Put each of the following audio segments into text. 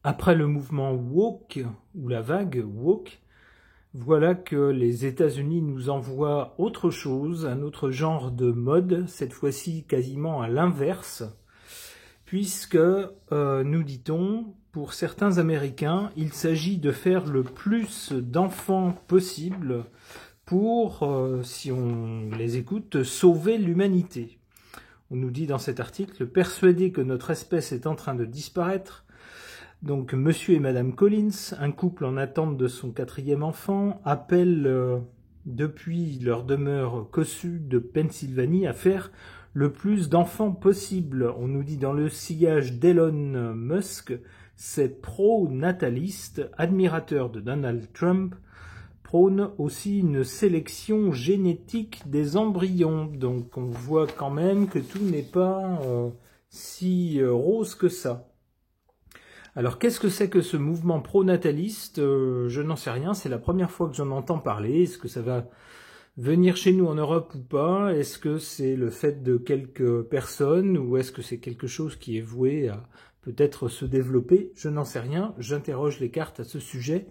Après le mouvement woke, ou la vague woke, voilà que les États-Unis nous envoient autre chose, un autre genre de mode, cette fois-ci quasiment à l'inverse, puisque, nous dit-on, pour certains Américains, il s'agit de faire le plus d'enfants possible pour, si on les écoute, sauver l'humanité. On nous dit dans cet article, persuadé que notre espèce est en train de disparaître, donc Monsieur et Madame Collins, un couple en attente de son 4e enfant, appellent depuis leur demeure cossue de Pennsylvanie à faire le plus d'enfants possible. On nous dit dans le sillage d'Elon Musk, c'est pro-nataliste, admirateur de Donald Trump, prône aussi une sélection génétique des embryons. Donc on voit quand même que tout n'est pas si rose que ça. Alors qu'est-ce que c'est que ce mouvement pro-nataliste? Je n'en sais rien, c'est la première fois que j'en entends parler. Est-ce que ça va venir chez nous en Europe ou pas? Est-ce que c'est le fait de quelques personnes ou est-ce que c'est quelque chose qui est voué à peut-être se développer? Je n'en sais rien, j'interroge les cartes à ce sujet.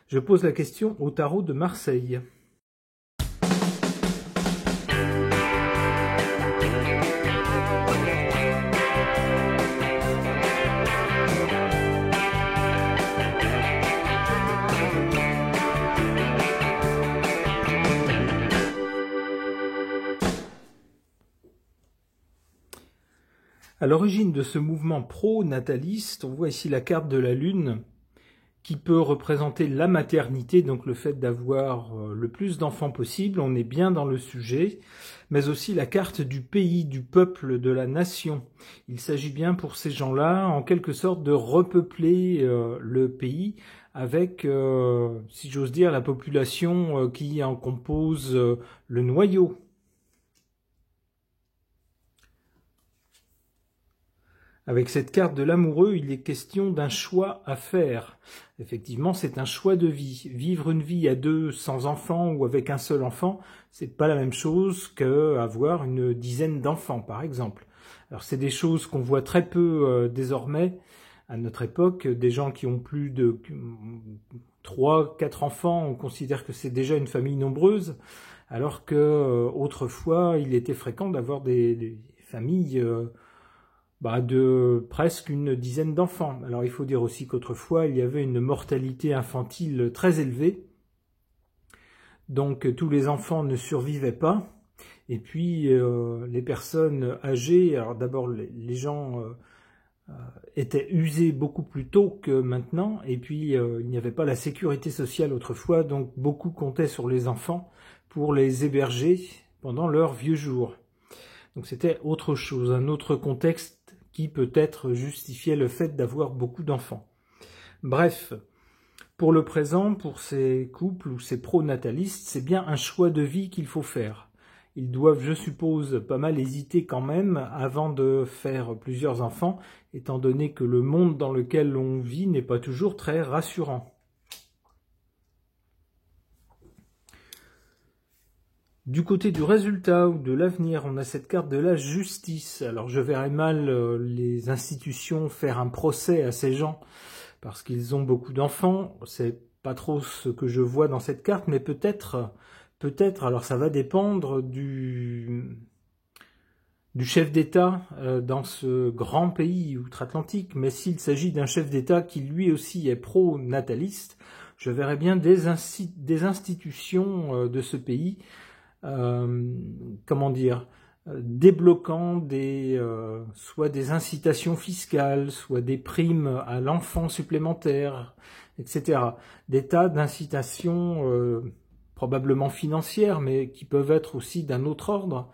Je pose la question au tarot de Marseille. À l'origine de ce mouvement pro-nataliste, on voit ici la carte de la Lune qui peut représenter la maternité, donc le fait d'avoir le plus d'enfants possible, on est bien dans le sujet, mais aussi la carte du pays, du peuple, de la nation. Il s'agit bien pour ces gens-là, en quelque sorte, de repeupler le pays avec, si j'ose dire, la population qui en compose le noyau. Avec cette carte de l'amoureux, il est question d'un choix à faire. Effectivement, c'est un choix de vie. Vivre une vie à 2 sans enfants ou avec un seul enfant, c'est pas la même chose qu'avoir une dizaine d'enfants, par exemple. Alors, c'est des choses qu'on voit très peu désormais, à notre époque. Des gens qui ont plus de 3, 4 enfants, on considère que c'est déjà une famille nombreuse, alors que autrefois, il était fréquent d'avoir des familles de presque une dizaine d'enfants. Alors il faut dire aussi qu'autrefois il y avait une mortalité infantile très élevée, donc tous les enfants ne survivaient pas, et puis les personnes âgées, alors d'abord les gens étaient usés beaucoup plus tôt que maintenant, et puis il n'y avait pas la sécurité sociale autrefois, donc beaucoup comptaient sur les enfants pour les héberger pendant leurs vieux jours. Donc c'était autre chose, un autre contexte qui peut-être justifiait le fait d'avoir beaucoup d'enfants. Bref, pour le présent, pour ces couples ou ces pro-natalistes, c'est bien un choix de vie qu'il faut faire. Ils doivent, je suppose, pas mal hésiter quand même avant de faire plusieurs enfants, étant donné que le monde dans lequel on vit n'est pas toujours très rassurant. Du côté du résultat ou de l'avenir, on a cette carte de la justice. Alors je verrais mal les institutions faire un procès à ces gens parce qu'ils ont beaucoup d'enfants. C'est pas trop ce que je vois dans cette carte, mais peut-être, alors ça va dépendre du chef d'État dans ce grand pays outre-Atlantique. Mais s'il s'agit d'un chef d'État qui lui aussi est pro-nataliste, je verrais bien des institutions de ce pays débloquant soit des incitations fiscales, soit des primes à l'enfant supplémentaire, etc. Des tas d'incitations probablement financières, mais qui peuvent être aussi d'un autre ordre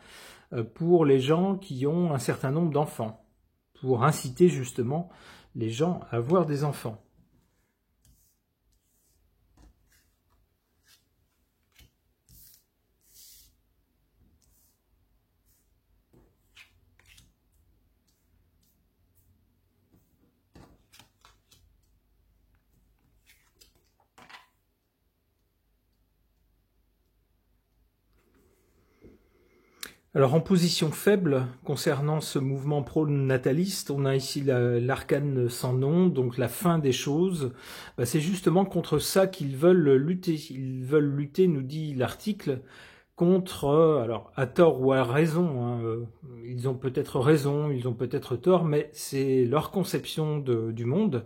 pour les gens qui ont un certain nombre d'enfants, pour inciter justement les gens à avoir des enfants. Alors en position faible, concernant ce mouvement pro-nataliste, on a ici l'arcane sans nom, donc la fin des choses. C'est justement contre ça qu'ils veulent lutter. Ils veulent lutter, nous dit l'article, contre, alors à tort ou à raison, hein, ils ont peut-être raison, ils ont peut-être tort, mais c'est leur conception du monde,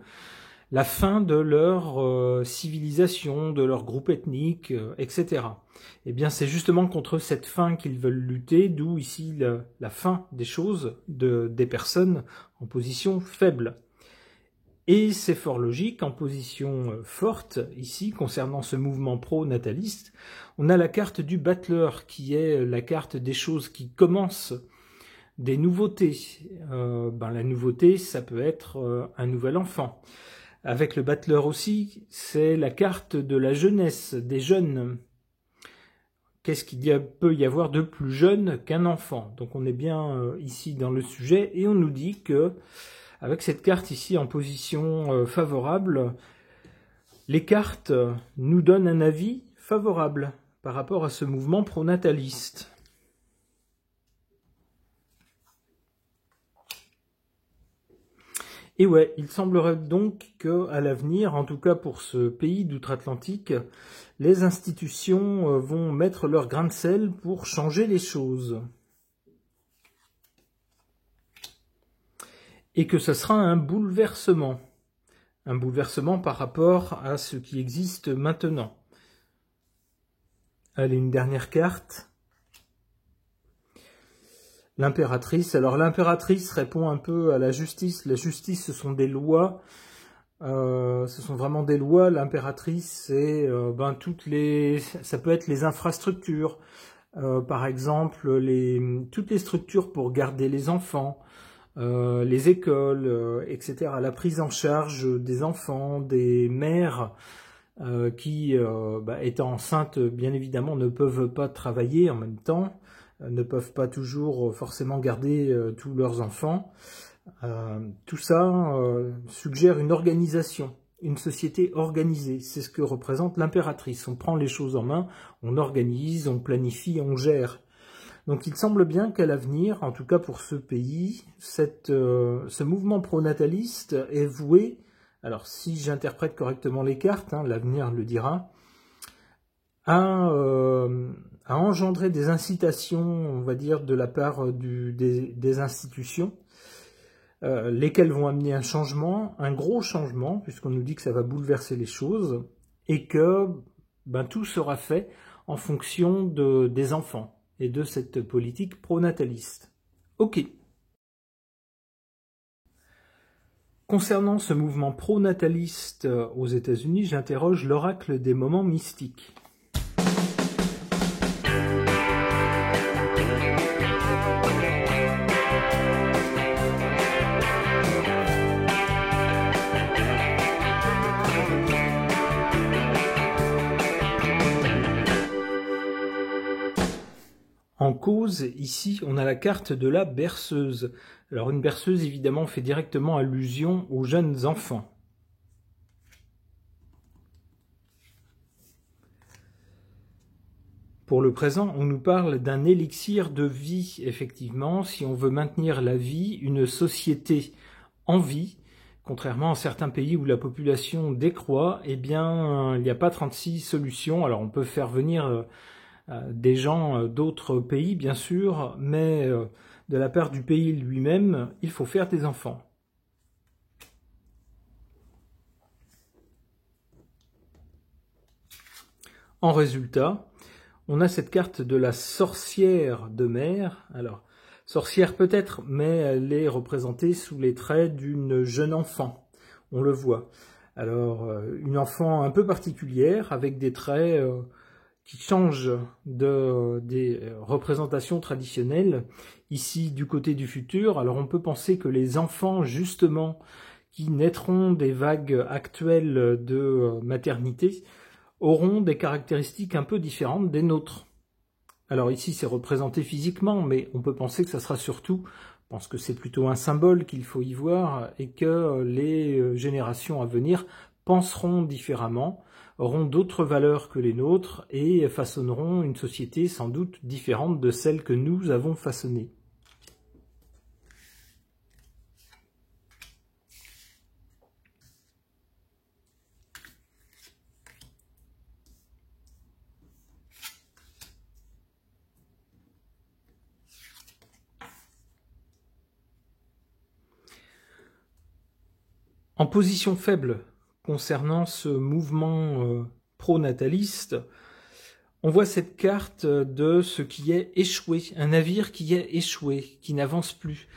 la fin de leur civilisation, de leur groupe ethnique, etc. Eh bien, c'est justement contre cette fin qu'ils veulent lutter, d'où ici la fin des choses, des personnes en position faible. Et c'est fort logique, en position forte, ici, concernant ce mouvement pro-nataliste, on a la carte du battleur, qui est la carte des choses qui commencent, des nouveautés. La nouveauté, ça peut être un nouvel enfant. Avec le battleur aussi, c'est la carte de la jeunesse, des jeunes. Qu'est-ce qu'il peut y avoir de plus jeune qu'un enfant? Donc on est bien ici dans le sujet, et on nous dit que, avec cette carte ici en position favorable, les cartes nous donnent un avis favorable par rapport à ce mouvement pronataliste. Et ouais, il semblerait donc qu'à l'avenir, en tout cas pour ce pays d'outre-Atlantique, les institutions vont mettre leur grain de sel pour changer les choses. Et que ce sera un bouleversement par rapport à ce qui existe maintenant. Allez, une dernière carte. L'impératrice. Alors l'impératrice répond un peu à la justice. La justice, ce sont des lois. Ce sont vraiment des lois. L'impératrice, c'est ça peut être les infrastructures. Par exemple, toutes les structures pour garder les enfants, les écoles, etc. La prise en charge des enfants, des mères qui, étant enceintes, bien évidemment, ne peuvent pas travailler en même temps, ne peuvent pas toujours forcément garder tous leurs enfants. Tout ça suggère une organisation, une société organisée. C'est ce que représente l'impératrice. On prend les choses en main, on organise, on planifie, on gère. Donc il semble bien qu'à l'avenir, en tout cas pour ce pays, ce mouvement pronataliste est voué, alors si j'interprète correctement les cartes, l'avenir le dira, à engendrer des incitations, on va dire, de la part des institutions, lesquelles vont amener un changement, un gros changement, puisqu'on nous dit que ça va bouleverser les choses, et que tout sera fait en fonction des enfants et de cette politique pronataliste. Ok. Concernant ce mouvement pronataliste aux États-Unis, j'interroge l'oracle des moments mystiques. En cause, ici, on a la carte de la berceuse. Alors une berceuse, évidemment, fait directement allusion aux jeunes enfants. Pour le présent, on nous parle d'un élixir de vie, effectivement. Si on veut maintenir la vie, une société en vie, contrairement à certains pays où la population décroît, eh bien, il n'y a pas 36 solutions. Alors on peut faire venir des gens d'autres pays, bien sûr, mais de la part du pays lui-même, il faut faire des enfants. En résultat, on a cette carte de la sorcière de mer. Alors, sorcière peut-être, mais elle est représentée sous les traits d'une jeune enfant. On le voit. Alors, une enfant un peu particulière, avec des traits qui changent des représentations traditionnelles. Ici, du côté du futur, alors on peut penser que les enfants, justement, qui naîtront des vagues actuelles de maternité, auront des caractéristiques un peu différentes des nôtres. Alors ici, c'est représenté physiquement, mais on peut penser que ça sera surtout, je pense que c'est plutôt un symbole qu'il faut y voir, et que les générations à venir penseront différemment, auront d'autres valeurs que les nôtres et façonneront une société sans doute différente de celle que nous avons façonnée. En position faible, concernant ce mouvement pro-nataliste, on voit cette carte de ce qui est échoué, un navire qui est échoué, qui n'avance plus.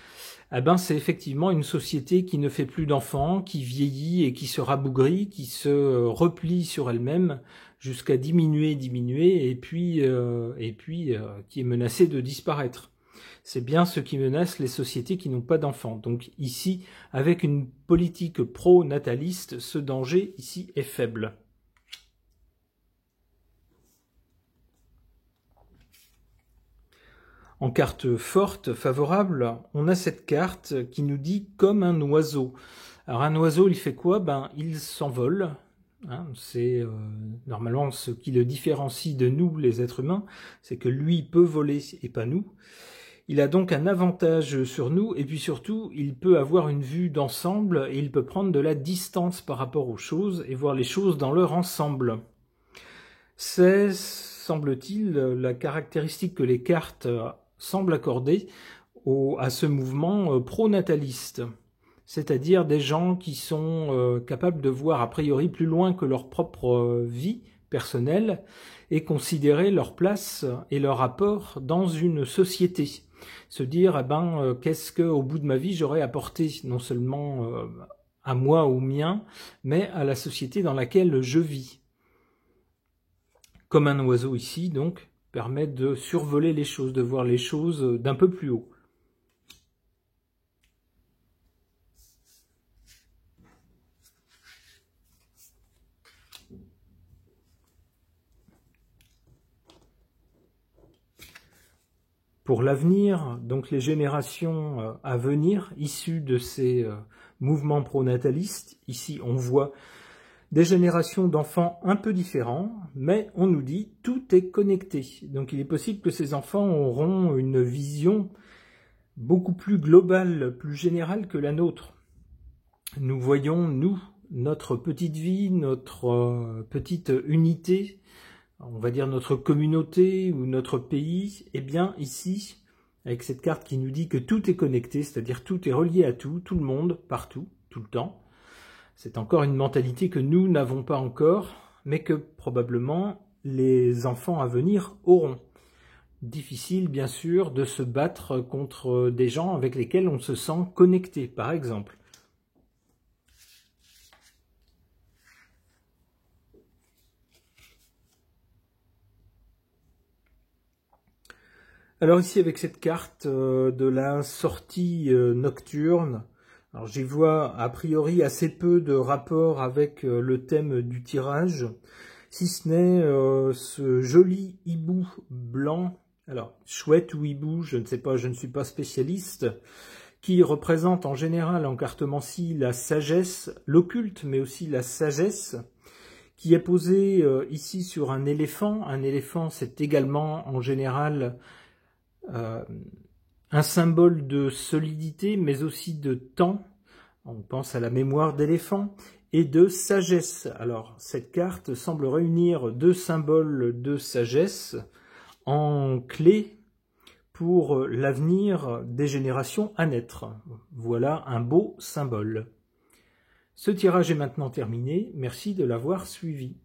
Eh ben, c'est effectivement une société qui ne fait plus d'enfants, qui vieillit et qui se rabougrit, qui se replie sur elle-même jusqu'à diminuer, et puis qui est menacée de disparaître. C'est bien ce qui menace les sociétés qui n'ont pas d'enfants. Donc ici, avec une politique pro-nataliste, ce danger ici est faible. En carte forte, favorable, on a cette carte qui nous dit comme un oiseau. Alors un oiseau, il fait quoi? Ben, il s'envole. Hein, c'est normalement ce qui le différencie de nous, les êtres humains, c'est que lui peut voler et pas nous. Il a donc un avantage sur nous, et puis surtout, il peut avoir une vue d'ensemble, et il peut prendre de la distance par rapport aux choses, et voir les choses dans leur ensemble. C'est, semble-t-il, la caractéristique que les cartes semblent accorder à ce mouvement pro-nataliste. C'est-à-dire des gens qui sont capables de voir a priori plus loin que leur propre vie personnelle, et considérer leur place et leur apport dans une société. Se dire, qu'est-ce qu'au bout de ma vie j'aurais apporté, non seulement à moi ou mien, mais à la société dans laquelle je vis. Comme un oiseau ici, donc, permet de survoler les choses, de voir les choses d'un peu plus haut. Pour l'avenir, donc les générations à venir, issues de ces mouvements pronatalistes, ici on voit des générations d'enfants un peu différents, mais on nous dit tout est connecté. Donc il est possible que ces enfants auront une vision beaucoup plus globale, plus générale que la nôtre. Nous voyons, nous, notre petite vie, notre petite unité, on va dire notre communauté ou notre pays, eh bien ici, avec cette carte qui nous dit que tout est connecté, c'est-à-dire tout est relié à tout le monde, partout, tout le temps. C'est encore une mentalité que nous n'avons pas encore, mais que probablement les enfants à venir auront. Difficile, bien sûr, de se battre contre des gens avec lesquels on se sent connecté, par exemple. Alors ici, avec cette carte de la sortie nocturne, alors j'y vois a priori assez peu de rapport avec le thème du tirage, si ce n'est ce joli hibou blanc, alors chouette ou hibou, je ne sais pas, je ne suis pas spécialiste, qui représente en général en cartomancie la sagesse, l'occulte, mais aussi la sagesse, qui est posé ici sur un éléphant. Un éléphant, c'est également en général un symbole de solidité, mais aussi de temps. On pense à la mémoire d'éléphant et de sagesse. Alors, cette carte semble réunir deux symboles de sagesse en clé pour l'avenir des générations à naître. Voilà un beau symbole. Ce tirage est maintenant terminé. Merci de l'avoir suivi.